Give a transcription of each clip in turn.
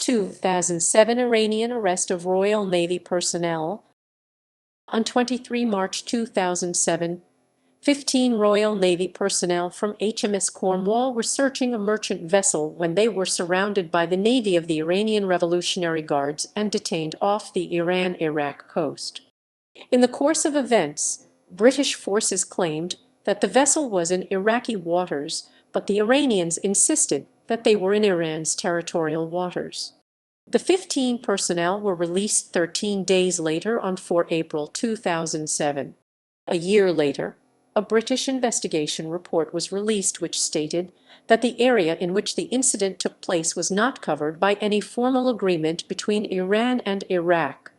2007 Iranian arrest of Royal Navy personnel. On 23 March 2007, 15 Royal Navy personnel from HMS Cornwall were searching a merchant vessel when they were surrounded by the Navy of the Iranian Revolutionary Guards and detained off the Iran-Iraq coast. In the course of events, British forces claimed that the vessel was in Iraqi waters, but the Iranians insisted that they were in Iran's territorial waters. The 15 personnel were released 13 days later on 4 April 2007. A year later, a British investigation report was released which stated that the area in which the incident took place was not covered by any formal agreement between Iran and Iraq.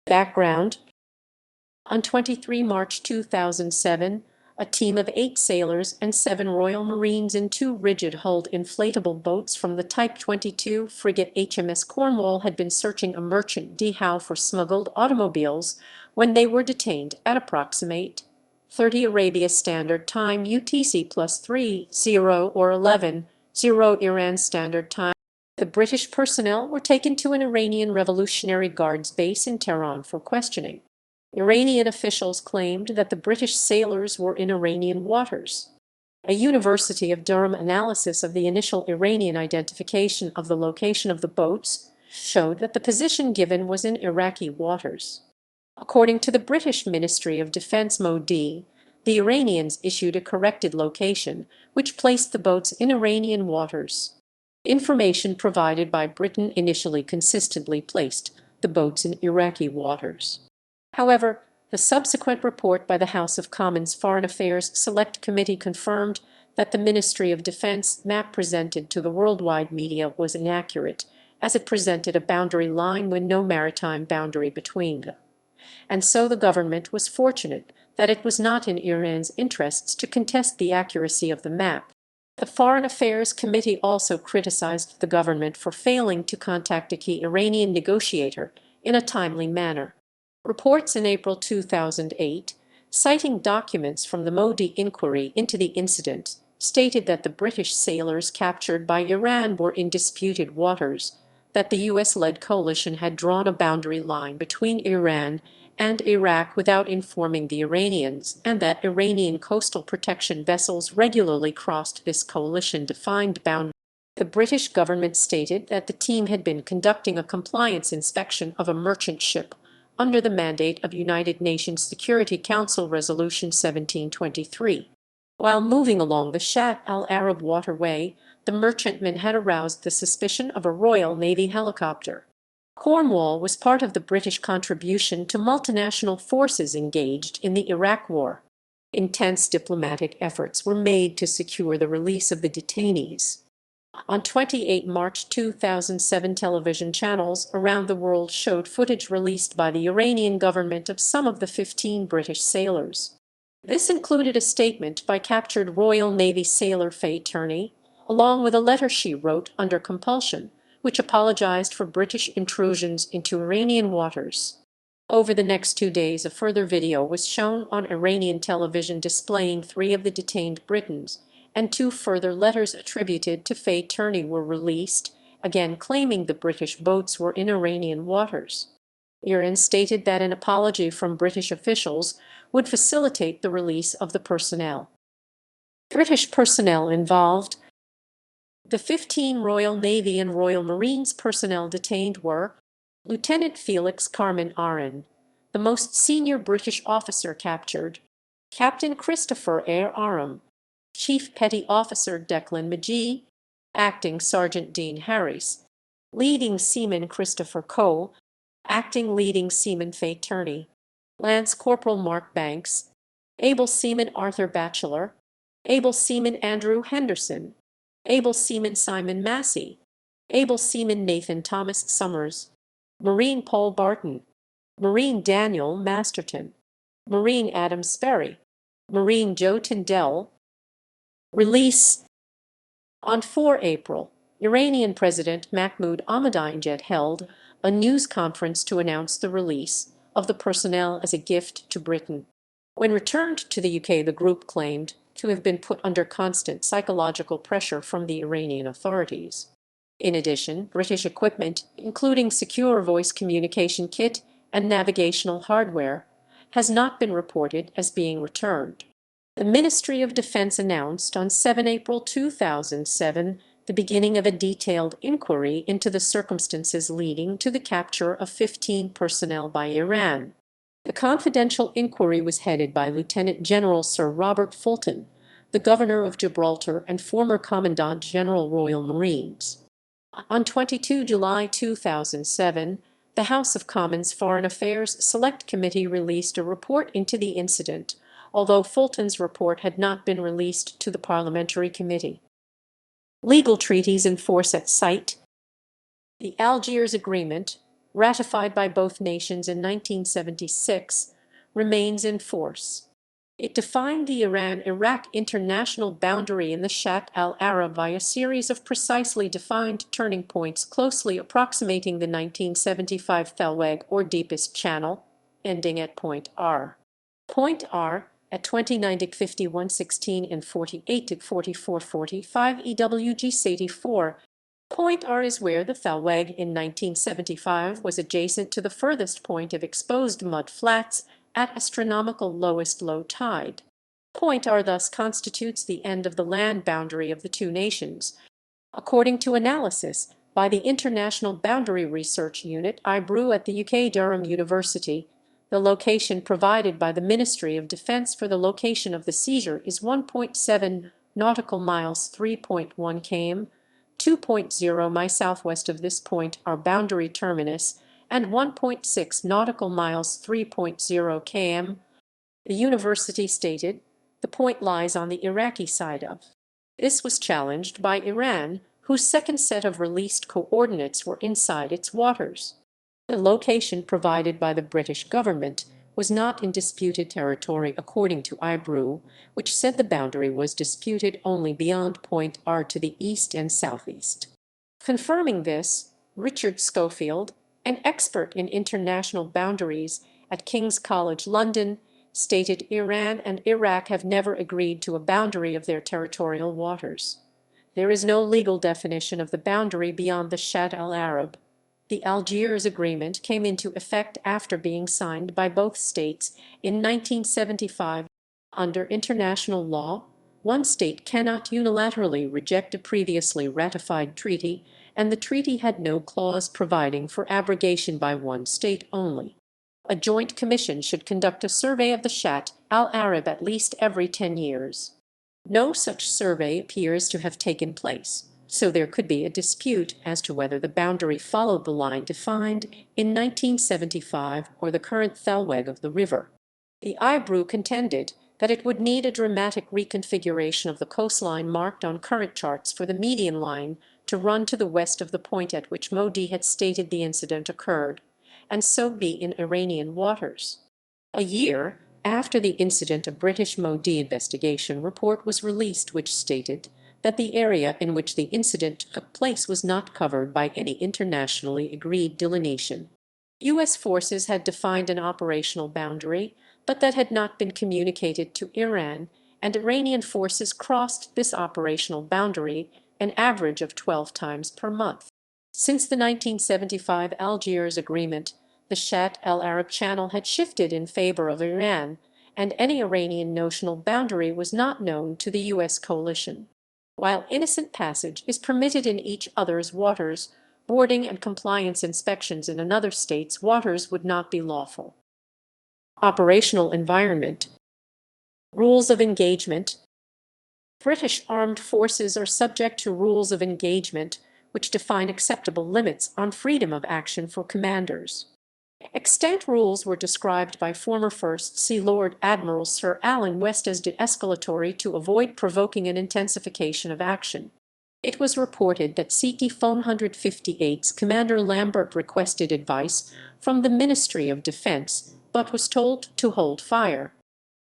Background: on 23 March 2007, a team of 8 sailors and 7 Royal Marines in 2 rigid-hulled inflatable boats from the Type 22 frigate HMS Cornwall had been searching a merchant dhow for smuggled automobiles when they were detained at approximate 30 Arabia Standard Time UTC +30 or 11:00 Iran Standard Time. The British personnel were taken to an Iranian Revolutionary Guards base in Tehran for questioning. Iranian officials claimed that the British sailors were in Iranian waters. A University of Durham analysis of the initial Iranian identification of the location of the boats showed that the position given was in Iraqi waters. According to the British Ministry of Defence MOD, the Iranians issued a corrected location, which placed the boats in Iranian waters. Information provided by Britain initially consistently placed the boats in Iraqi waters. However, the subsequent report by the House of Commons Foreign Affairs Select Committee confirmed that the Ministry of Defence map presented to the worldwide media was inaccurate, as it presented a boundary line with no maritime boundary between them. And so the government was fortunate that it was not in Iran's interests to contest the accuracy of the map. The Foreign Affairs Committee also criticized the government for failing to contact a key Iranian negotiator in a timely manner. Reports in April 2008, citing documents from the Modi inquiry into the incident, stated that the British sailors captured by Iran were in disputed waters, that the US-led coalition had drawn a boundary line between Iran and Iraq without informing the Iranians, and that Iranian coastal protection vessels regularly crossed this coalition-defined boundary. The British government stated that the team had been conducting a compliance inspection of a merchant ship under the mandate of United Nations Security Council Resolution 1723. While moving along the Shat al-Arab waterway, the merchantman had aroused the suspicion of a Royal Navy helicopter. Cornwall was part of the British contribution to multinational forces engaged in the Iraq War. Intense diplomatic efforts were made to secure the release of the detainees. On 28 March 2007, television channels around the world showed footage released by the Iranian government of some of the 15 British sailors. This included a statement by captured Royal Navy sailor Faye Turney, along with a letter she wrote under compulsion, which apologized for British intrusions into Iranian waters. Over the next 2 days, a further video was shown on Iranian television displaying 3 of the detained Britons, and 2 further letters attributed to Faye Turney were released, again claiming the British boats were in Iranian waters. Iran stated that an apology from British officials would facilitate the release of the personnel. British personnel involved. The 15 Royal Navy and Royal Marines personnel detained were Lieutenant Felix Carman Aron, the most senior British officer captured, Captain Christopher Aram, Chief Petty Officer Declan Magee, Acting Sergeant Dean Harris, Leading Seaman Christopher Cole, Acting Leading Seaman Faye Turney, Lance Corporal Mark Banks, Able Seaman Arthur Batchelor, Able Seaman Andrew Henderson, Able Seaman Simon Massey, Able Seaman Nathan Thomas Summers, Marine Paul Barton, Marine Daniel Masterton, Marine Adam Sperry, Marine Joe Tyndall. Release. On 4 April, Iranian President Mahmoud Ahmadinejad held a news conference to announce the release of the personnel as a gift to Britain. When returned to the UK, the group claimed to have been put under constant psychological pressure from the Iranian authorities. In addition, British equipment, including secure voice communication kit and navigational hardware, has not been reported as being returned. The Ministry of Defense announced on 7 April 2007 the beginning of a detailed inquiry into the circumstances leading to the capture of 15 personnel by Iran. The confidential inquiry was headed by Lieutenant General Sir Robert Fulton, the Governor of Gibraltar and former Commandant General Royal Marines. On 22 July 2007, the House of Commons Foreign Affairs Select Committee released a report into the incident, although Fulton's report had not been released to the Parliamentary Committee. Legal treaties in force at site. The Algiers Agreement, ratified by both nations in 1976, remains in force. It defined the Iran-Iraq international boundary in the Shatt al-Arab by a series of precisely defined turning points closely approximating the 1975 Thalweg or deepest channel, ending at point R. Point R at 29-5116 and 48-4445 EWG-84. Point R is where the Thalweg in 1975 was adjacent to the furthest point of exposed mud flats at astronomical lowest low tide. Point R thus constitutes the end of the land boundary of the two nations. According to analysis by the International Boundary Research Unit IBRU at the UK Durham University, the location provided by the Ministry of Defence for the location of the seizure is 1.7 nautical miles 3.1 km, 2.0 mi southwest of this point are boundary terminus, and 1.6 nautical miles 3.0 km. The university stated the point lies on the Iraqi side of. This was challenged by Iran, whose second set of released coordinates were inside its waters. The location provided by the British government was not in disputed territory according to IBRU, which said the boundary was disputed only beyond Point R to the east and southeast. Confirming this, Richard Schofield, an expert in international boundaries at King's College London, stated Iran and Iraq have never agreed to a boundary of their territorial waters. There is no legal definition of the boundary beyond the Shatt al-Arab. The Algiers Agreement came into effect after being signed by both states in 1975. Under international law, one state cannot unilaterally reject a previously ratified treaty, and the treaty had no clause providing for abrogation by one state only. A joint commission should conduct a survey of the Shatt al-Arab at least every 10 years. No such survey appears to have taken place, so there could be a dispute as to whether the boundary followed the line defined in 1975 or the current Thalweg of the river. The IBRU contended that it would need a dramatic reconfiguration of the coastline marked on current charts for the median line to run to the west of the point at which Modi had stated the incident occurred, and so be in Iranian waters. A year after the incident, a British Modi investigation report was released which stated that the area in which the incident took place was not covered by any internationally agreed delineation. U.S. forces had defined an operational boundary, but that had not been communicated to Iran, and Iranian forces crossed this operational boundary an average of 12 times per month. Since the 1975 Algiers Agreement, the Shatt al-Arab Channel had shifted in favor of Iran, and any Iranian notional boundary was not known to the U.S. coalition. While innocent passage is permitted in each other's waters, boarding and compliance inspections in another state's waters would not be lawful. Operational environment. Rules of engagement. British armed forces are subject to rules of engagement, which define acceptable limits on freedom of action for commanders. Extant rules were described by former First Sea Lord Admiral Sir Alan West as de-escalatory to avoid provoking an intensification of action. It was reported that CT Phone 158's Commander Lambert requested advice from the Ministry of Defence, but was told to hold fire.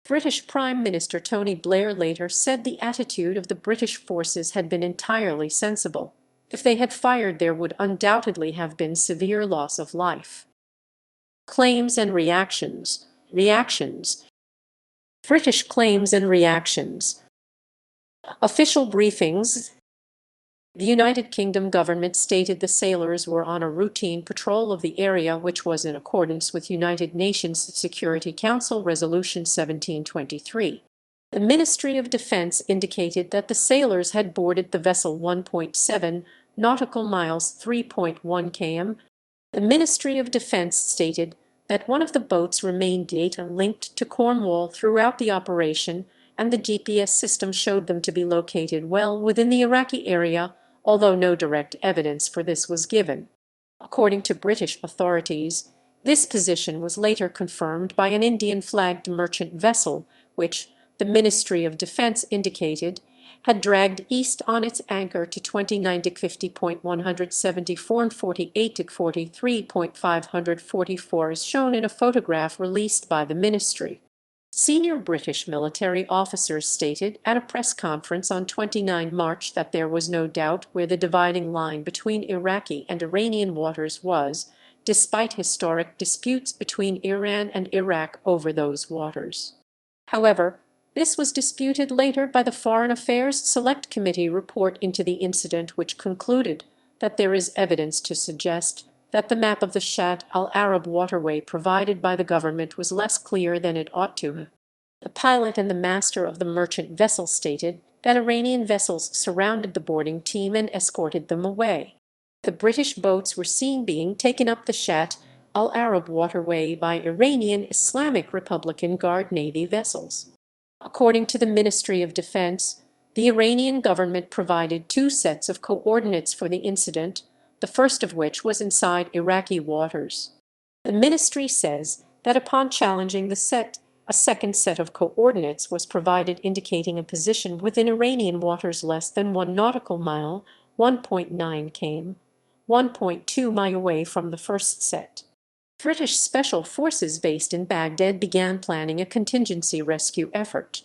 British Prime Minister Tony Blair later said the attitude of the British forces had been entirely sensible. If they had fired, there would undoubtedly have been severe loss of life. Claims and reactions. British claims and reactions. Official briefings. The United Kingdom government stated the sailors were on a routine patrol of the area, which was in accordance with United Nations Security Council Resolution 1723. The Ministry of Defense indicated that the sailors had boarded the vessel 1.7 nautical miles 3.1 km. The Ministry of Defense stated that one of the boats remained data linked to Cornwall throughout the operation, and the GPS system showed them to be located well within the Iraqi area, although no direct evidence for this was given. According to British authorities, this position was later confirmed by an Indian-flagged merchant vessel, which, the Ministry of Defense indicated, had dragged east on its anchor to 29-50.174 and 48-43.544 as shown in a photograph released by the ministry. Senior British military officers stated at a press conference on 29 March that there was no doubt where the dividing line between Iraqi and Iranian waters was, despite historic disputes between Iran and Iraq over those waters. However, this was disputed later by the Foreign Affairs Select Committee report into the incident, which concluded that there is evidence to suggest that the map of the Shatt al-Arab waterway provided by the government was less clear than it ought to have. The pilot and the master of the merchant vessel stated that Iranian vessels surrounded the boarding team and escorted them away. The British boats were seen being taken up the Shatt al-Arab waterway by Iranian Islamic Republican Guard Navy vessels. According to the Ministry of Defense, the Iranian government provided 2 sets of coordinates for the incident, the first of which was inside Iraqi waters. The ministry says that upon challenging the set, a second set of coordinates was provided indicating a position within Iranian waters less than 1 nautical mile, 1.9 km, 1.2 mile away from the first set. British special forces based in Baghdad began planning a contingency rescue effort.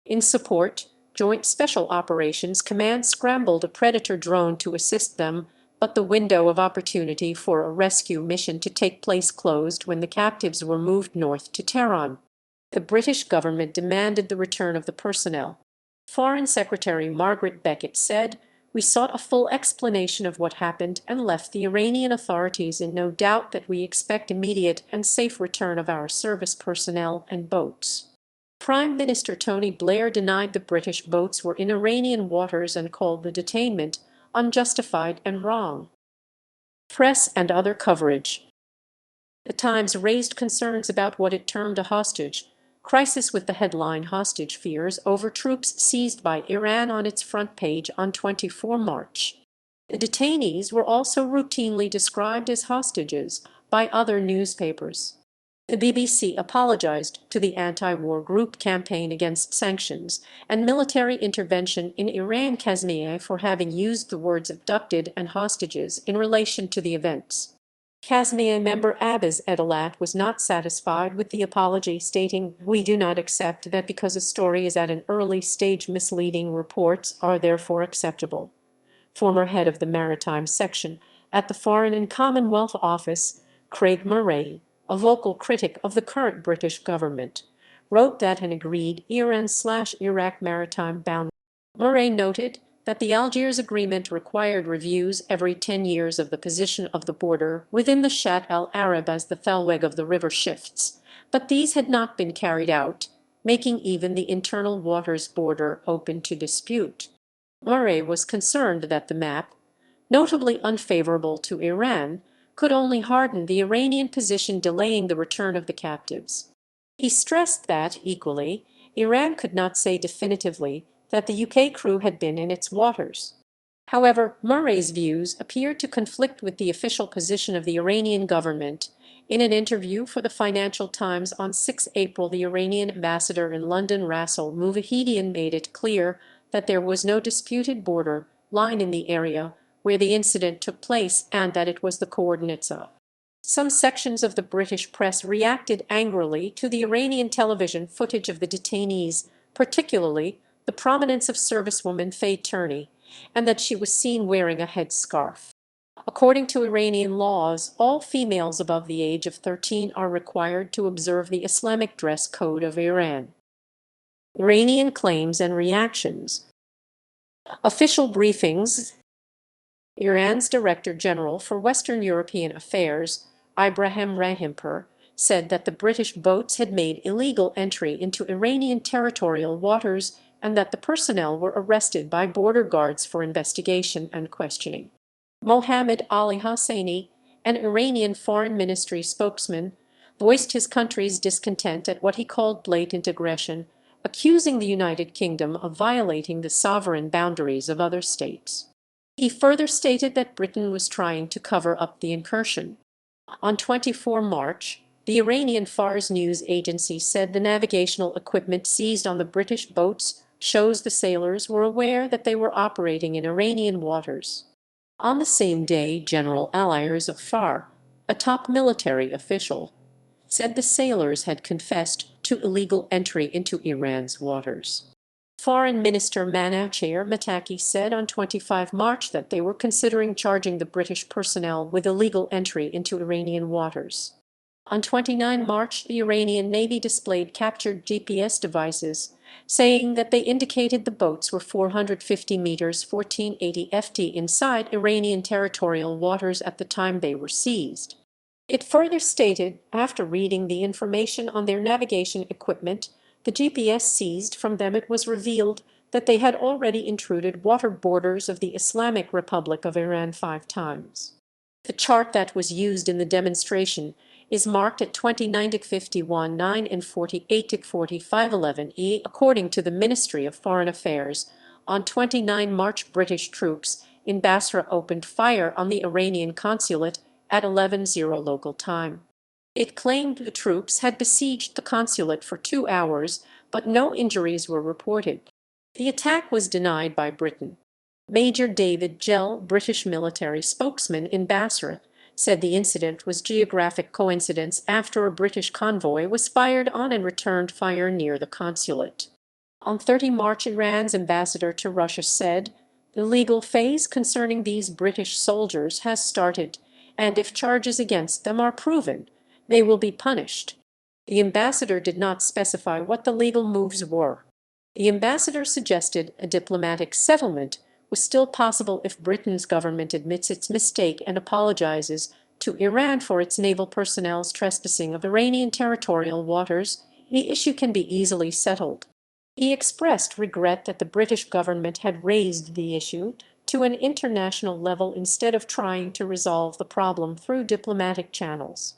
In support, Joint Special Operations Command scrambled a Predator drone to assist them, but the window of opportunity for a rescue mission to take place closed when the captives were moved north to Tehran. The British government demanded the return of the personnel. Foreign Secretary Margaret Beckett said, "We sought a full explanation of what happened and left the Iranian authorities in no doubt that we expect immediate and safe return of our service personnel and boats." Prime Minister Tony Blair denied the British boats were in Iranian waters and called the detainment unjustified and wrong. Press and other coverage. The Times raised concerns about what it termed a hostage crisis with the headline "Hostage Fears Over Troops Seized by Iran" on its front page on 24 March. The detainees were also routinely described as hostages by other newspapers. The BBC apologized to the anti-war group Campaign Against Sanctions and Military Intervention in Iran Kazemieh for having used the words abducted and hostages in relation to the events. Kazemieh member Abbas Edelat was not satisfied with the apology, stating, "We do not accept that because a story is at an early stage misleading reports are therefore acceptable." Former head of the Maritime Section at the Foreign and Commonwealth Office, Craig Murray, a vocal critic of the current British government, wrote that an agreed Iran/Iraq maritime boundary. Murray noted that the Algiers Agreement required reviews every 10 years of the position of the border within the Shatt al-Arab as the thalweg of the river shifts, but these had not been carried out, making even the internal waters border open to dispute. Murray was concerned that the map, notably unfavorable to Iran, could only harden the Iranian position, delaying the return of the captives. He stressed that, equally, Iran could not say definitively that the UK crew had been in its waters. However, Murray's views appeared to conflict with the official position of the Iranian government. In an interview for the Financial Times on 6 April, the Iranian ambassador in London, Rasul Muvahidian, made it clear that there was no disputed border line in the area where the incident took place and that it was the coordinates of. Some sections of the British press reacted angrily to the Iranian television footage of the detainees, particularly the prominence of servicewoman Faye Turney, and that she was seen wearing a headscarf. According to Iranian laws, all females above the age of 13 are required to observe the Islamic dress code of Iran. Iranian claims and reactions. Official briefings. Iran's Director General for Western European Affairs, Ibrahim Rahimpour, said that the British boats had made illegal entry into Iranian territorial waters and that the personnel were arrested by border guards for investigation and questioning. Mohammad Ali Hosseini, an Iranian foreign ministry spokesman, voiced his country's discontent at what he called blatant aggression, accusing the United Kingdom of violating the sovereign boundaries of other states. He further stated that Britain was trying to cover up the incursion. On 24 March, the Iranian Fars news agency said the navigational equipment seized on the British boats shows the sailors were aware that they were operating in Iranian waters. On the same day, General Aliers of Far, a top military official, said the sailors had confessed to illegal entry into Iran's waters. Foreign Minister Manacher Mataki said on 25 March that they were considering charging the British personnel with illegal entry into Iranian waters. On 29 March, the Iranian Navy displayed captured GPS devices, saying that they indicated the boats were 450 meters 1480 ft inside Iranian territorial waters at the time they were seized. It further stated, after reading the information on their navigation equipment, the GPS seized from them, it was revealed that they had already intruded water borders of the Islamic Republic of Iran 5 times. The chart that was used in the demonstration is marked at 29-51-9 and 48-45-11 according to the Ministry of Foreign Affairs. On 29 March, British troops in Basra opened fire on the Iranian consulate at 11:00 local time. It claimed the troops had besieged the consulate for 2 hours, but no injuries were reported. The attack was denied by Britain. Major David Gell, British military spokesman in Basra, said the incident was geographic coincidence after a British convoy was fired on and returned fire near the consulate. On 30 March, Iran's ambassador to Russia said, "The legal phase concerning these British soldiers has started, and if charges against them are proven, they will be punished." The ambassador did not specify what the legal moves were. The ambassador suggested a diplomatic settlement was still possible if Britain's government admits its mistake and apologizes to Iran for its naval personnel's trespassing of Iranian territorial waters. The issue can be easily settled. He expressed regret that the British government had raised the issue to an international level instead of trying to resolve the problem through diplomatic channels.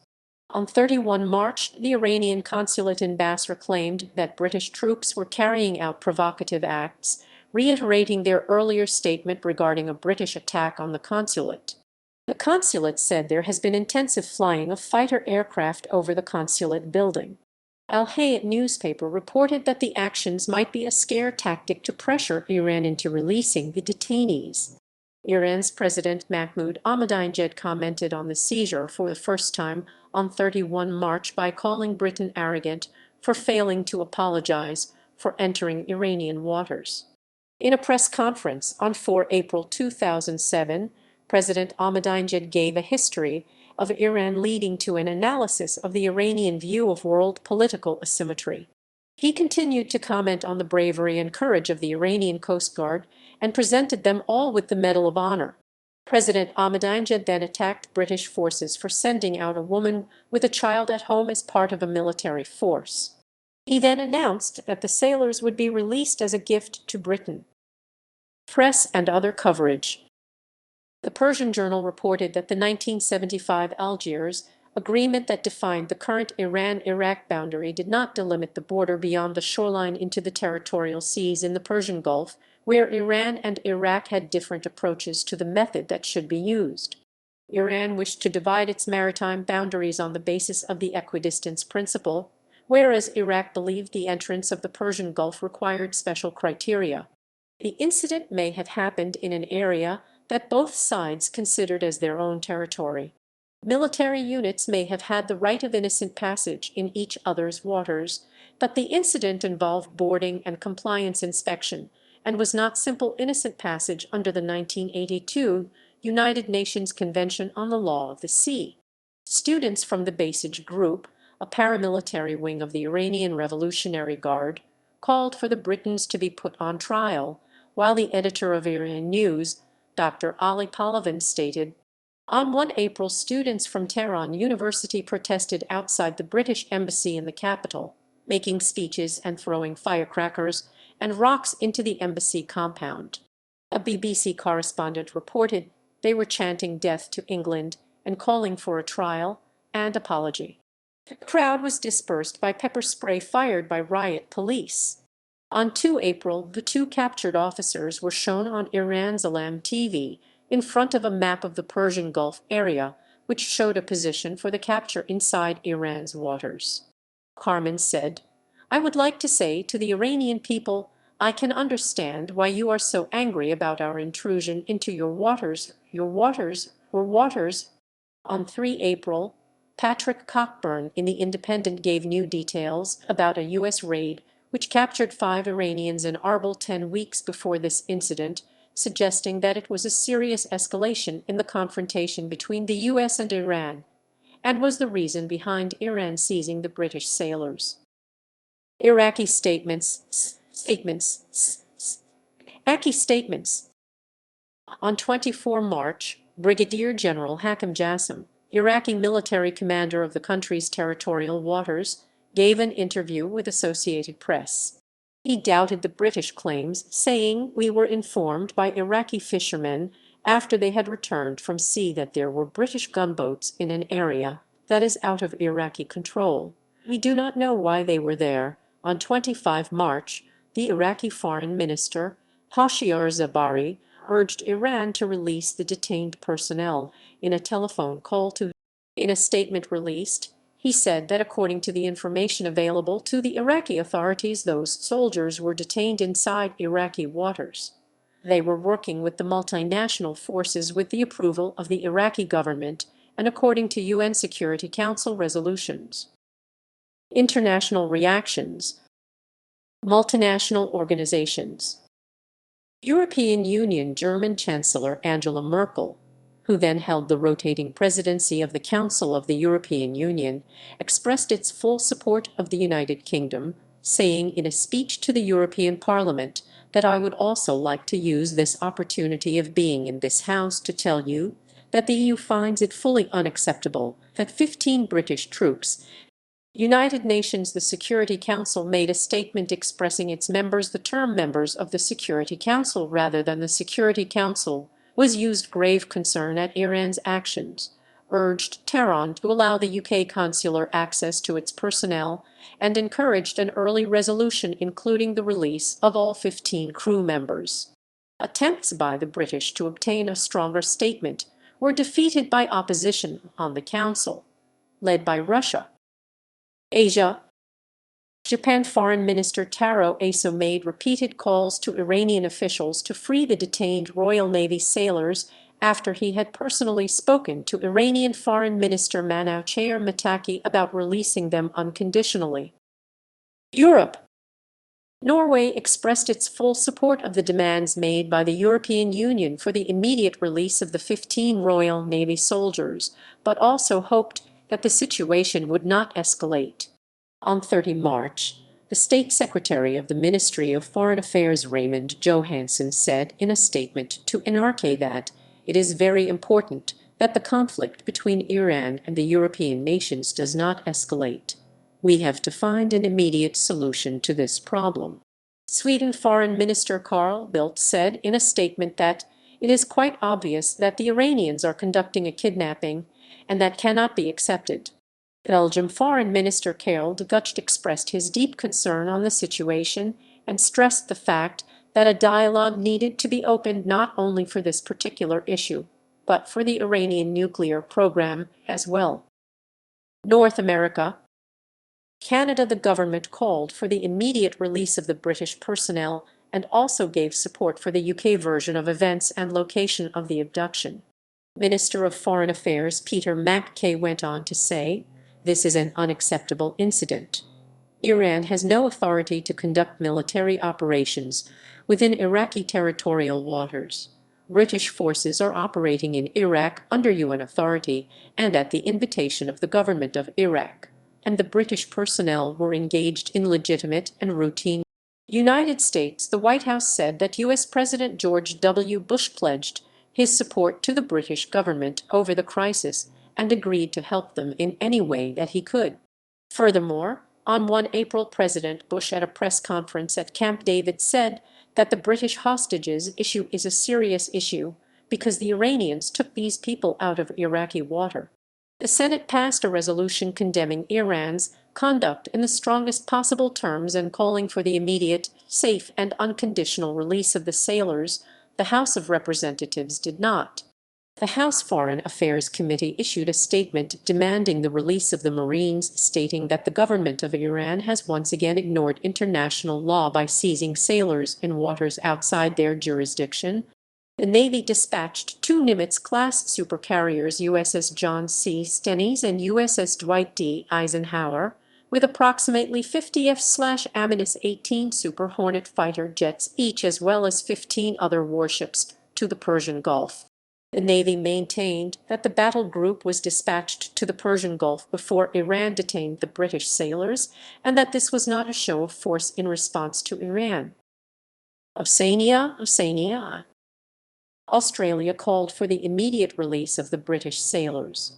On 31 March, the Iranian consulate in Basra claimed that British troops were carrying out provocative acts, reiterating their earlier statement regarding a British attack on the consulate. The consulate said there has been intensive flying of fighter aircraft over the consulate building. Al-Hayat newspaper reported that the actions might be a scare tactic to pressure Iran into releasing the detainees. Iran's President Mahmoud Ahmadinejad commented on the seizure for the first time on 31 March by calling Britain arrogant for failing to apologize for entering Iranian waters. In a press conference on 4 April 2007, President Ahmadinejad gave a history of Iran leading to an analysis of the Iranian view of world political asymmetry. He continued to comment on the bravery and courage of the Iranian Coast Guard and presented them all with the Medal of Honor. President Ahmadinejad then attacked British forces for sending out a woman with a child at home as part of a military force. He then announced that the sailors would be released as a gift to Britain. Press and other coverage. The Persian Journal reported that the 1975 Algiers agreement that defined the current Iran-Iraq boundary did not delimit the border beyond the shoreline into the territorial seas in the Persian Gulf, where Iran and Iraq had different approaches to the method that should be used. Iran wished to divide its maritime boundaries on the basis of the equidistance principle, whereas Iraq believed the entrance of the Persian Gulf required special criteria. The incident may have happened in an area that both sides considered as their own territory. Military units may have had the right of innocent passage in each other's waters, but the incident involved boarding and compliance inspection, and was not simple innocent passage under the 1982 United Nations Convention on the Law of the Sea. Students from the Basij Group, a paramilitary wing of the Iranian Revolutionary Guard, called for the Britons to be put on trial, while the editor of Iran News, Dr. Ali Pahlavan stated. On 1 April, students from Tehran University protested outside the British embassy in the capital, making speeches and throwing firecrackers and rocks into the embassy compound. A BBC correspondent reported they were chanting "Death to England" and calling for a trial and apology. The crowd was dispersed by pepper spray fired by riot police. On 2 April, the two captured officers were shown on Iran's Alam TV in front of a map of the Persian Gulf area, which showed a position for the capture inside Iran's waters. Carmen said, "I would like to say to the Iranian people, I can understand why you are so angry about our intrusion into your waters, your waters." On 3 April, Patrick Cockburn in The Independent gave new details about a U.S. raid which captured 5 Iranians in Arbil 10 weeks before this incident, suggesting that it was a serious escalation in the confrontation between the U.S. and Iran, and was the reason behind Iran seizing the British sailors. Iraqi statements. Iraqi statements. On 24 March, Brigadier General Hakim Jassim, Iraqi military commander of the country's territorial waters, gave an interview with Associated Press. He doubted the British claims, saying, "We were informed by Iraqi fishermen after they had returned from sea that there were British gunboats in an area that is out of Iraqi control. We do not know why they were there." On 25 March, the Iraqi foreign minister, Hoshyar Zabari, urged Iran to release the detained personnel in a telephone call to. In a statement released, he said that according to the information available to the Iraqi authorities, those soldiers were detained inside Iraqi waters. They were working with the multinational forces with the approval of the Iraqi government and according to UN Security Council resolutions. International reactions. Multinational organizations. European Union German Chancellor Angela Merkel, who then held the rotating presidency of the Council of the European Union, expressed its full support of the United Kingdom, saying in a speech to the European Parliament that "I would also like to use this opportunity of being in this House to tell you that the EU finds it fully unacceptable that 15 British troops." United Nations. The Security Council made a statement expressing its members the term members of the Security Council rather than the Security Council was used grave concern at Iran's actions, urged Tehran to allow the UK consular access to its personnel, and encouraged an early resolution including the release of all 15 crew members. Attempts by the British to obtain a stronger statement were defeated by opposition on the Council, led by Russia. Asia. Japan Foreign Minister Taro Aso made repeated calls to Iranian officials to free the detained Royal Navy sailors after he had personally spoken to Iranian Foreign Minister Manouchehr Mataki about releasing them unconditionally. Europe. Norway expressed its full support of the demands made by the European Union for the immediate release of the 15 Royal Navy soldiers, but also hoped that the situation would not escalate. On 30 March, the State Secretary of the Ministry of Foreign Affairs Raymond Johansen said in a statement to NRK that it is very important that the conflict between Iran and the European nations does not escalate. We have to find an immediate solution to this problem. Sweden Foreign Minister Carl Bildt said in a statement that it is quite obvious that the Iranians are conducting a kidnapping, and that cannot be accepted. Belgium Foreign Minister Karel de Gucht expressed his deep concern on the situation and stressed the fact that a dialogue needed to be opened not only for this particular issue, but for the Iranian nuclear program as well. North America. Canada. The government called for the immediate release of the British personnel and also gave support for the UK version of events and location of the abduction. Minister of Foreign Affairs Peter MacKay went on to say, "This is an unacceptable incident. Iran has no authority to conduct military operations within Iraqi territorial waters. British forces are operating in Iraq under UN authority and at the invitation of the government of Iraq, and the British personnel were engaged in legitimate and routine." United States. The White House said that U.S. President George W. Bush pledged his support to the British government over the crisis and agreed to help them in any way that he could. Furthermore, on 1 April, President Bush at a press conference at Camp David said that the British hostages issue is a serious issue because the Iranians took these people out of Iraqi water. The Senate passed a resolution condemning Iran's conduct in the strongest possible terms and calling for the immediate, safe, and unconditional release of the sailors. The House of Representatives did not. The House Foreign Affairs Committee issued a statement demanding the release of the Marines, stating that the government of Iran has once again ignored international law by seizing sailors in waters outside their jurisdiction. The Navy dispatched two Nimitz-class supercarriers, USS John C. Stennis and USS Dwight D. Eisenhower, with approximately 50 F/A-18 Super Hornet fighter jets each, as well as 15 other warships, to the Persian Gulf. The Navy maintained that the battle group was dispatched to the Persian Gulf before Iran detained the British sailors, and that this was not a show of force in response to Iran. Oceania. Australia called for the immediate release of the British sailors.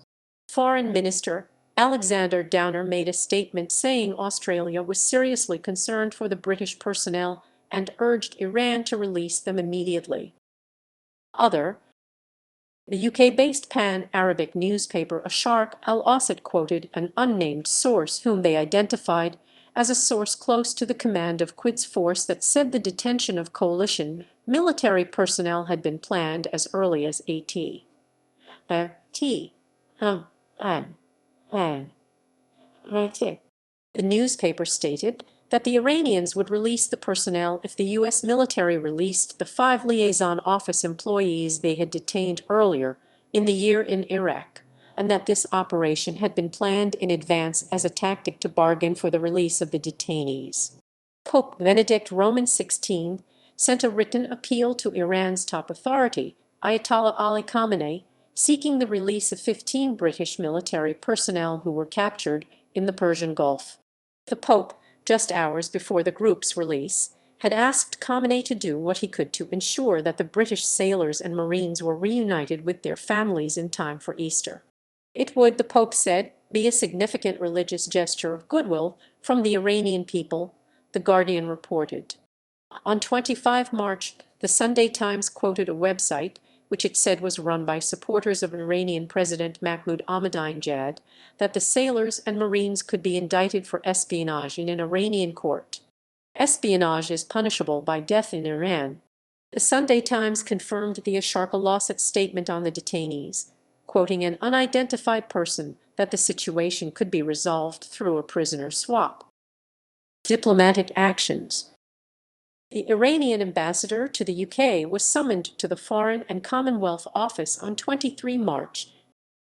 Foreign Minister Alexander Downer made a statement saying Australia was seriously concerned for the British personnel and urged Iran to release them immediately. The UK-based pan-Arabic newspaper Asharq al-Awsat quoted an unnamed source whom they identified as a source close to the command of Quds Force that said the detention of coalition military personnel had been planned as early as The newspaper stated that the Iranians would release the personnel if the U.S. military released the 5 liaison office employees they had detained earlier in the year in Iraq, and that this operation had been planned in advance as a tactic to bargain for the release of the detainees. Pope Benedict XVI sent a written appeal to Iran's top authority, Ayatollah Ali Khamenei, seeking the release of 15 British military personnel who were captured in the Persian Gulf. The Pope, just hours before the group's release, had asked Khamenei to do what he could to ensure that the British sailors and Marines were reunited with their families in time for Easter. It would, the Pope said, be a significant religious gesture of goodwill from the Iranian people, The Guardian reported. On 25 March, the Sunday Times quoted a website which it said was run by supporters of Iranian President Mahmoud Ahmadinejad, that the sailors and Marines could be indicted for espionage in an Iranian court. Espionage is punishable by death in Iran. The Sunday Times confirmed the Asharq al-Awsat statement on the detainees, quoting an unidentified person, that the situation could be resolved through a prisoner swap. Diplomatic actions. The Iranian ambassador to the UK was summoned to the Foreign and Commonwealth Office on 23 March.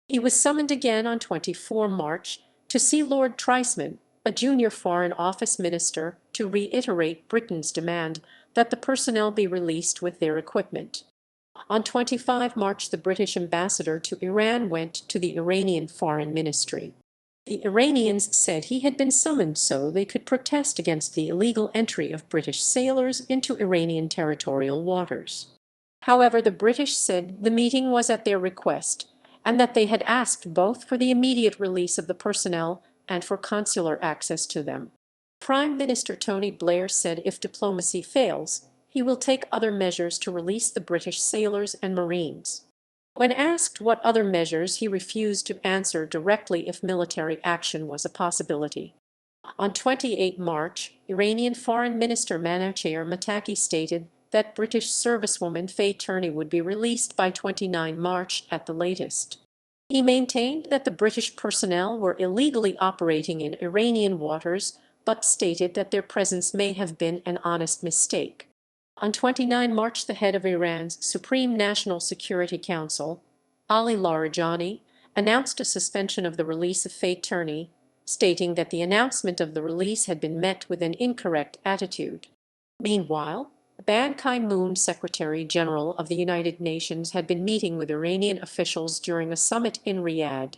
He was summoned again on 24 March to see Lord Triceman, a junior Foreign Office minister, to reiterate Britain's demand that the personnel be released with their equipment. On 25 March, the British ambassador to Iran went to the Iranian Foreign Ministry. The Iranians said he had been summoned so they could protest against the illegal entry of British sailors into Iranian territorial waters. However, the British said the meeting was at their request, and that they had asked both for the immediate release of the personnel and for consular access to them. Prime Minister Tony Blair said if diplomacy fails, he will take other measures to release the British sailors and Marines. When asked what other measures, he refused to answer directly if military action was a possibility. On 28 March, Iranian Foreign Minister Manacher Mataki stated that British servicewoman Faye Turney would be released by 29 March at the latest. He maintained that the British personnel were illegally operating in Iranian waters, but stated that their presence may have been an honest mistake. On 29 March, the head of Iran's Supreme National Security Council, Ali Larijani, announced a suspension of the release of Faye Turney, stating that the announcement of the release had been met with an incorrect attitude. Meanwhile, Ban Ki-moon, Secretary General of the United Nations, had been meeting with Iranian officials during a summit in Riyadh.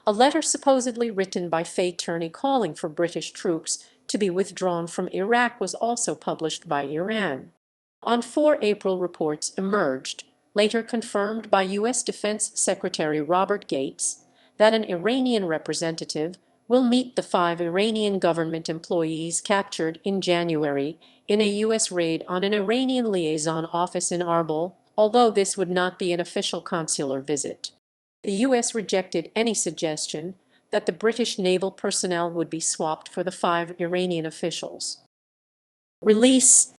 A letter supposedly written by Faye Turney calling for British troops to be withdrawn from Iraq was also published by Iran. On 4 April, reports emerged later confirmed by U.S. Defense Secretary Robert Gates, that an Iranian representative will meet the 5 Iranian government employees captured in January in a U.S. raid on an Iranian liaison office in Arbil, although this would not be an official consular visit. The U.S. rejected any suggestion that the British naval personnel would be swapped for the 5 Iranian officials. Release.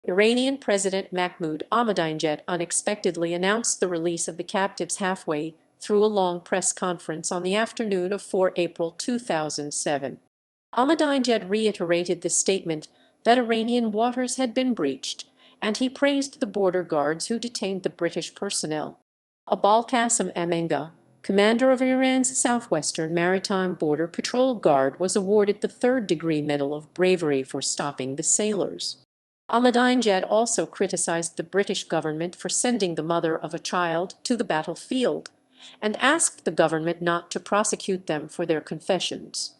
Iranian President Mahmoud Ahmadinejad unexpectedly announced the release of the captives halfway through a long press conference on the afternoon of 4 April 2007. Ahmadinejad reiterated the statement that Iranian waters had been breached, and he praised the border guards who detained the British personnel. Abul Qasim Amenga, commander of Iran's southwestern maritime border patrol guard, was awarded the third-degree Medal of Bravery for stopping the sailors. Ahmadinejad also criticized the British government for sending the mother of a child to the battlefield, and asked the government not to prosecute them for their confessions.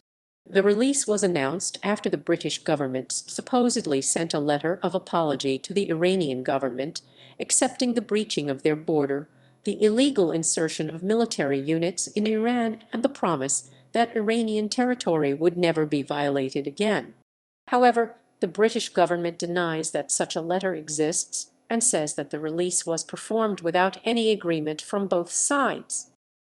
The release was announced after the British government supposedly sent a letter of apology to the Iranian government, accepting the breaching of their border, the illegal insertion of military units in Iran, and the promise that Iranian territory would never be violated again. However, the British government denies that such a letter exists and says that the release was performed without any agreement from both sides.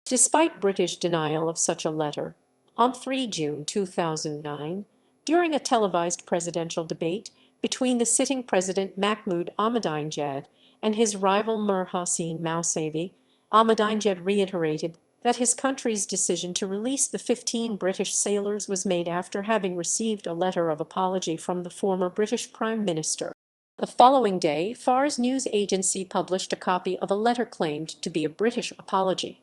Despite British denial of such a letter, on 3 June 2009, during a televised presidential debate between the sitting president Mahmoud Ahmadinejad and his rival Mir Hossein Mousavi, Ahmadinejad reiterated that his country's decision to release the 15 British sailors was made after having received a letter of apology from the former British Prime Minister. The following day, Fars news agency published a copy of a letter claimed to be a British apology.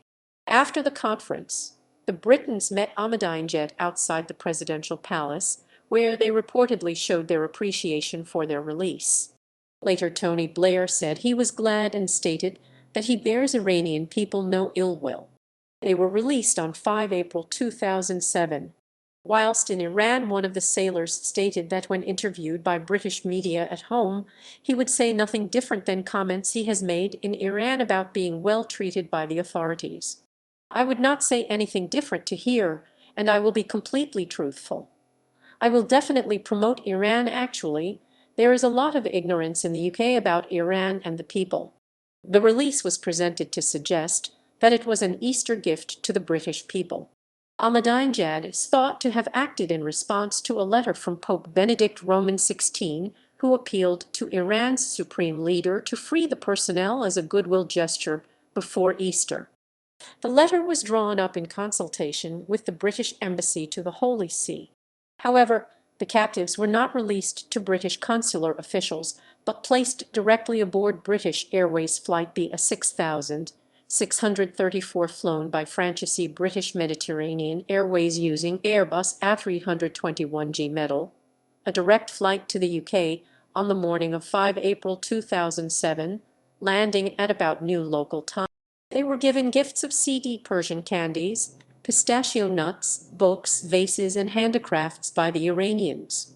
After the conference, the Britons met Ahmadinejad outside the presidential palace, where they reportedly showed their appreciation for their release. Later, Tony Blair said he was glad and stated that he bears Iranian people no ill will. They were released on 5 April 2007. Whilst in Iran, one of the sailors stated that when interviewed by British media at home, he would say nothing different than comments he has made in Iran about being well treated by the authorities. I would not say anything different to here, and I will be completely truthful. I will definitely promote Iran. Actually, there is a lot of ignorance in the UK about Iran and the people. The release was presented to suggest that it was an Easter gift to the British people. Ahmadinejad is thought to have acted in response to a letter from Pope Benedict XVI, who appealed to Iran's supreme leader to free the personnel as a goodwill gesture before Easter. The letter was drawn up in consultation with the British Embassy to the Holy See. However, the captives were not released to British consular officials, but placed directly aboard British Airways Flight BA 6634 flown by Franchisee British Mediterranean Airways using Airbus A321G Metal, a direct flight to the UK on the morning of 5 April 2007, landing at about noon local time. They were given gifts of seedy Persian candies, pistachio nuts, books, vases, and handicrafts by the Iranians.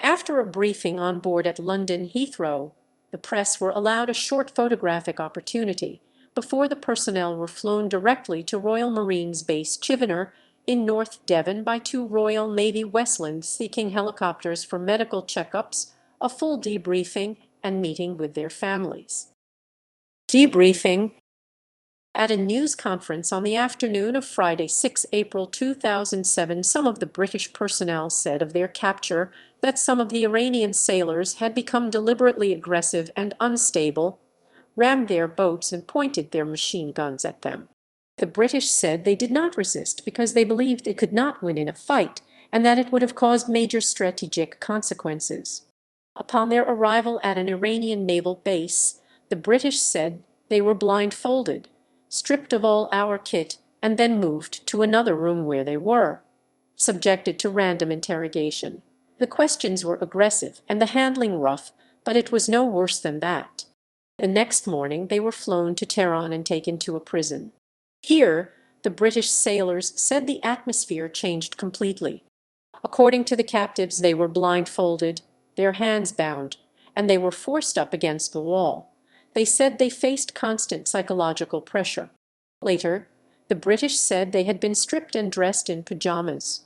After a briefing on board at London Heathrow, the press were allowed a short photographic opportunity before the personnel were flown directly to Royal Marines Base Chivener in North Devon by 2 Royal Navy Westland-seeking helicopters for medical checkups, a full debriefing, and meeting with their families. Debriefing. At a news conference on the afternoon of Friday, 6 April 2007, some of the British personnel said of their capture that some of the Iranian sailors had become deliberately aggressive and unstable, rammed their boats, and pointed their machine guns at them. The British said they did not resist because they believed they could not win in a fight and that it would have caused major strategic consequences. Upon their arrival at an Iranian naval base, the British said they were blindfolded, stripped of all our kit, and then moved to another room where they were subjected to random interrogation. The questions were aggressive and the handling rough, but it was no worse than that. The next morning they were flown to Tehran and taken to a prison. Here, the British sailors said the atmosphere changed completely. According to the captives, they were blindfolded, their hands bound, and they were forced up against the wall. They said they faced constant psychological pressure. Later, the British said they had been stripped and dressed in pajamas.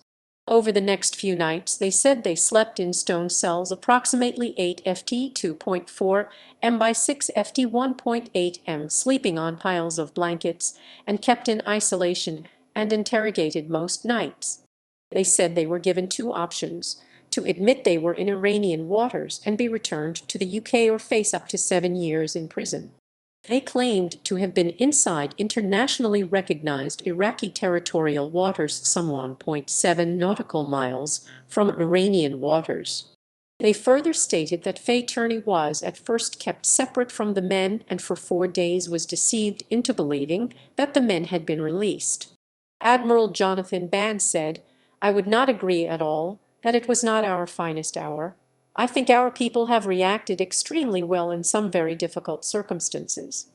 Over the next few nights, they said they slept in stone cells approximately 8 ft 2.4 m by 6 ft 1.8 m, sleeping on piles of blankets, and kept in isolation and interrogated most nights. They said they were given two options: to admit they were in Iranian waters and be returned to the UK, or face up to 7 years in prison. They claimed to have been inside internationally recognized Iraqi territorial waters, some 1.7 nautical miles from Iranian waters. They further stated that Faye Turney was at first kept separate from the men and for 4 days was deceived into believing that the men had been released. Admiral Jonathan Band said, "I would not agree at all that it was not our finest hour. I think our people have reacted extremely well in some very difficult circumstances."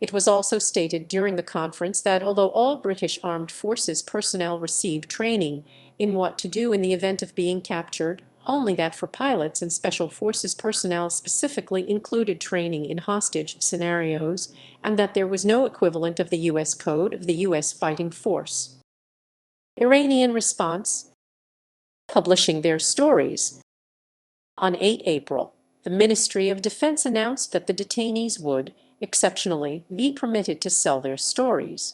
It was also stated during the conference that although all British Armed Forces personnel received training in what to do in the event of being captured, only that for pilots and Special Forces personnel specifically included training in hostage scenarios, and that there was no equivalent of the U.S. Code of the U.S. Fighting Force. Iranian response: publishing their stories. On 8 April, the Ministry of Defense announced that the detainees would, exceptionally, be permitted to sell their stories.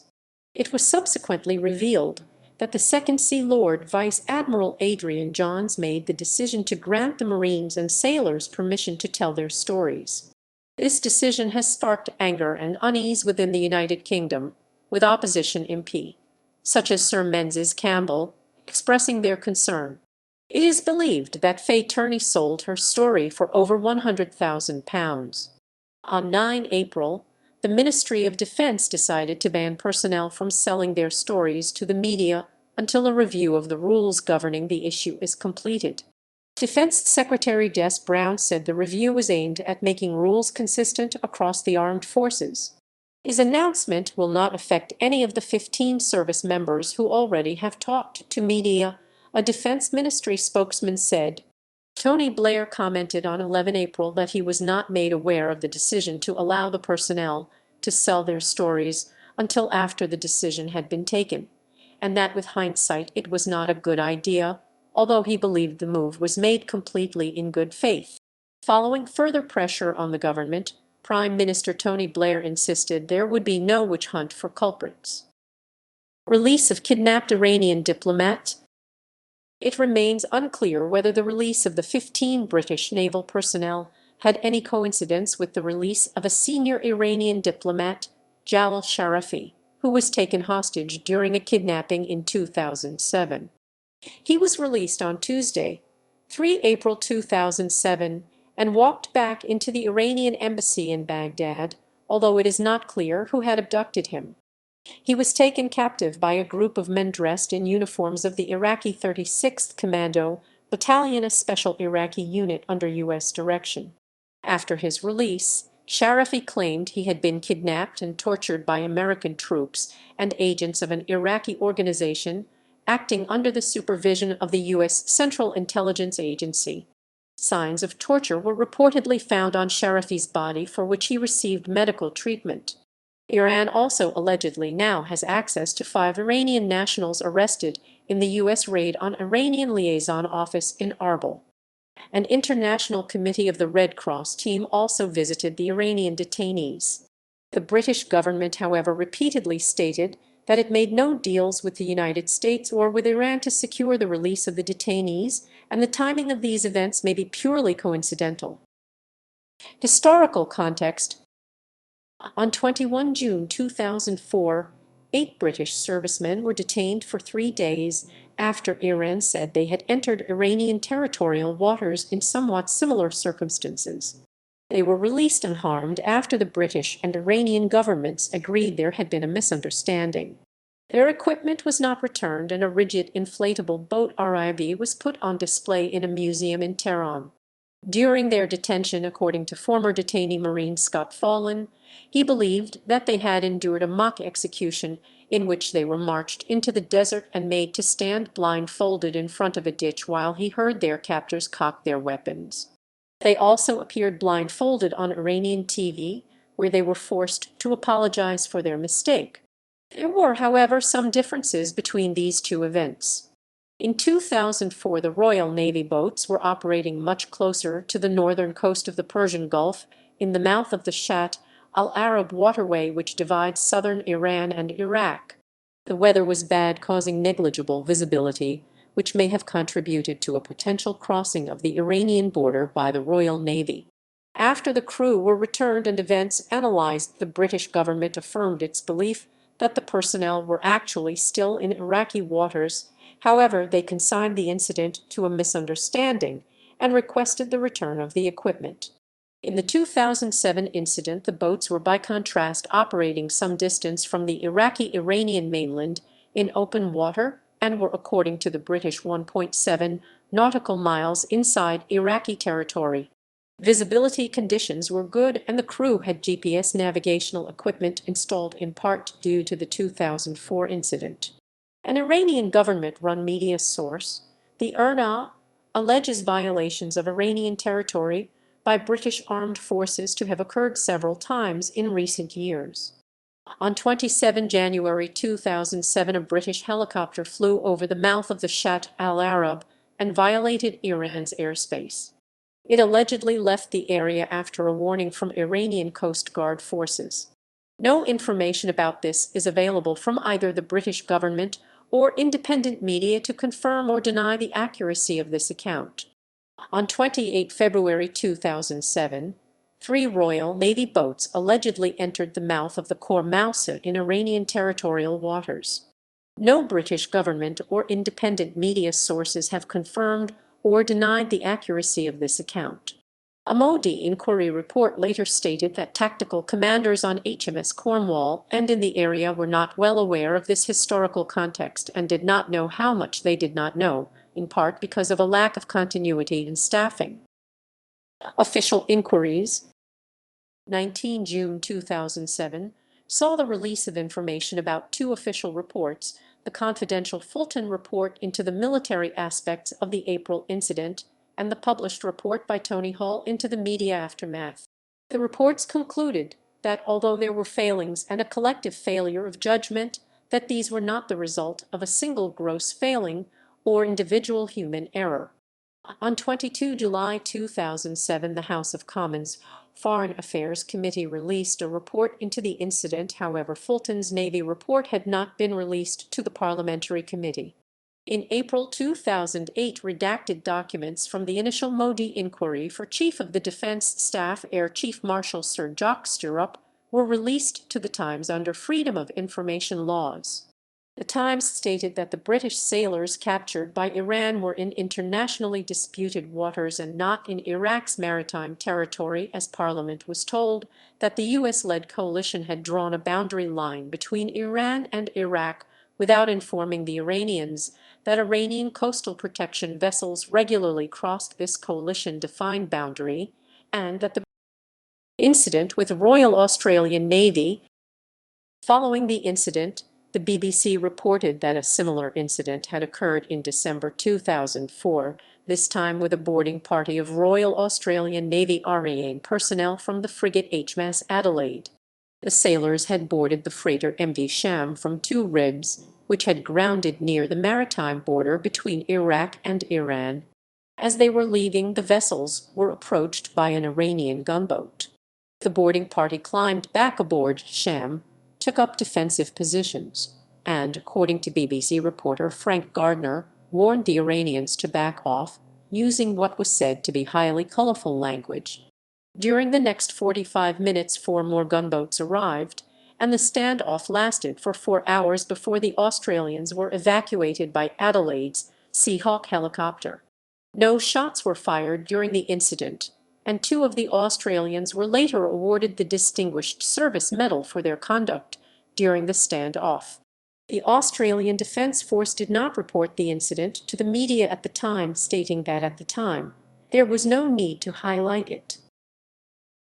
It was subsequently revealed that the Second Sea Lord Vice Admiral Adrian Johns made the decision to grant the Marines and sailors permission to tell their stories. This decision has sparked anger and unease within the United Kingdom, with opposition MP, such as Sir Menzies Campbell, expressing their concern. It is believed that Faye Turney sold her story for over £100,000. On 9 April, the Ministry of Defense decided to ban personnel from selling their stories to the media until a review of the rules governing the issue is completed. Defense Secretary Des Brown said the review was aimed at making rules consistent across the armed forces. His announcement will not affect any of the 15 service members who already have talked to media, a Defense Ministry spokesman said. Tony Blair commented on 11 April that he was not made aware of the decision to allow the personnel to sell their stories until after the decision had been taken, and that with hindsight it was not a good idea, although he believed the move was made completely in good faith. Following further pressure on the government, Prime Minister Tony Blair insisted there would be no witch hunt for culprits. Release of kidnapped Iranian diplomat. It remains unclear whether the release of the 15 British naval personnel had any coincidence with the release of a senior Iranian diplomat, Jalal Sharifi, who was taken hostage during a kidnapping in 2007. He was released on Tuesday, 3 April 2007, and walked back into the Iranian embassy in Baghdad, although it is not clear who had abducted him. He was taken captive by a group of men dressed in uniforms of the Iraqi 36th Commando Battalion, a special Iraqi unit under U.S. direction. After his release, Sharifi claimed he had been kidnapped and tortured by American troops and agents of an Iraqi organization acting under the supervision of the U.S. Central Intelligence Agency. Signs of torture were reportedly found on Sharifi's body, for which he received medical treatment. Iran also allegedly now has access to 5 Iranian nationals arrested in the U.S. raid on Iranian liaison office in Arbil. An international committee of the Red Cross team also visited the Iranian detainees. The British government, however, repeatedly stated that it made no deals with the United States or with Iran to secure the release of the detainees, and the timing of these events may be purely coincidental. Historical context. On 21 June 2004, 8 British servicemen were detained for 3 days after Iran said they had entered Iranian territorial waters in somewhat similar circumstances. They were released unharmed after the British and Iranian governments agreed there had been a misunderstanding. Their equipment was not returned, and a rigid inflatable boat RIV was put on display in a museum in Tehran. During their detention, according to former detainee Marine Scott Fallon, he believed that they had endured a mock execution in which they were marched into the desert and made to stand blindfolded in front of a ditch while he heard their captors cock their weapons. They also appeared blindfolded on Iranian TV, where they were forced to apologize for their mistake. There were, however, some differences between these two events. In 2004, the Royal Navy boats were operating much closer to the northern coast of the Persian Gulf, in the mouth of the Shatt al-Arab waterway which divides southern Iran and Iraq. The weather was bad, causing negligible visibility, which may have contributed to a potential crossing of the Iranian border by the Royal Navy. After the crew were returned and events analyzed, the British government affirmed its belief that the personnel were actually still in Iraqi waters. However, they consigned the incident to a misunderstanding and requested the return of the equipment. In the 2007 incident, the boats were by contrast operating some distance from the Iraqi-Iranian mainland in open water and were, according to the British, 1.7 nautical miles inside Iraqi territory. Visibility conditions were good and the crew had GPS navigational equipment installed, in part due to the 2004 incident. An Iranian government-run media source, the IRNA, alleges violations of Iranian territory by British armed forces to have occurred several times in recent years. On 27 January 2007, a British helicopter flew over the mouth of the Shatt al-Arab and violated Iran's airspace. It allegedly left the area after a warning from Iranian Coast Guard forces. No information about this is available from either the British government or independent media to confirm or deny the accuracy of this account. On 28 February 2007, 3 Royal Navy boats allegedly entered the mouth of the Khor Mousa in Iranian territorial waters. No British government or independent media sources have confirmed or denied the accuracy of this account. A Modi inquiry report later stated that tactical commanders on HMS Cornwall and in the area were not well aware of this historical context and did not know how much they did not know, in part because of a lack of continuity in staffing. Official inquiries, 19 June 2007, saw the release of information about 2 official reports: the confidential Fulton report into the military aspects of the April incident and the published report by Tony Hall into the media aftermath. The reports concluded that although there were failings and a collective failure of judgment, that these were not the result of a single gross failing or individual human error. On 22 July 2007, the House of Commons Foreign Affairs Committee released a report into the incident. However, Fulton's Navy report had not been released to the parliamentary committee. In April 2008, redacted documents from the initial Modi inquiry for Chief of the Defense Staff Air Chief Marshal Sir Jacques Stirrup were released to the Times under Freedom of Information laws. The Times stated that the British sailors captured by Iran were in internationally disputed waters and not in Iraq's maritime territory, as Parliament was told that the US-led coalition had drawn a boundary line between Iran and Iraq without informing the Iranians that Iranian coastal protection vessels regularly crossed this coalition-defined boundary, and that the incident with the Royal Australian Navy. Following the incident, the BBC reported that a similar incident had occurred in December 2004, this time with a boarding party of Royal Australian Navy Iranian personnel from the frigate HMS Adelaide. The sailors had boarded the freighter MV Sham from 2 Ribs, which had grounded near the maritime border between Iraq and Iran. As they were leaving, the vessels were approached by an Iranian gunboat. The boarding party climbed back aboard Sham, took up defensive positions, and, according to BBC reporter Frank Gardner, warned the Iranians to back off, using what was said to be highly colorful language. During the next 45 minutes, 4 more gunboats arrived, and the standoff lasted for 4 hours before the Australians were evacuated by Adelaide's Seahawk helicopter. No shots were fired during the incident, and 2 of the Australians were later awarded the Distinguished Service Medal for their conduct during the standoff. The Australian Defence Force did not report the incident to the media at the time, stating that at the time, there was no need to highlight it.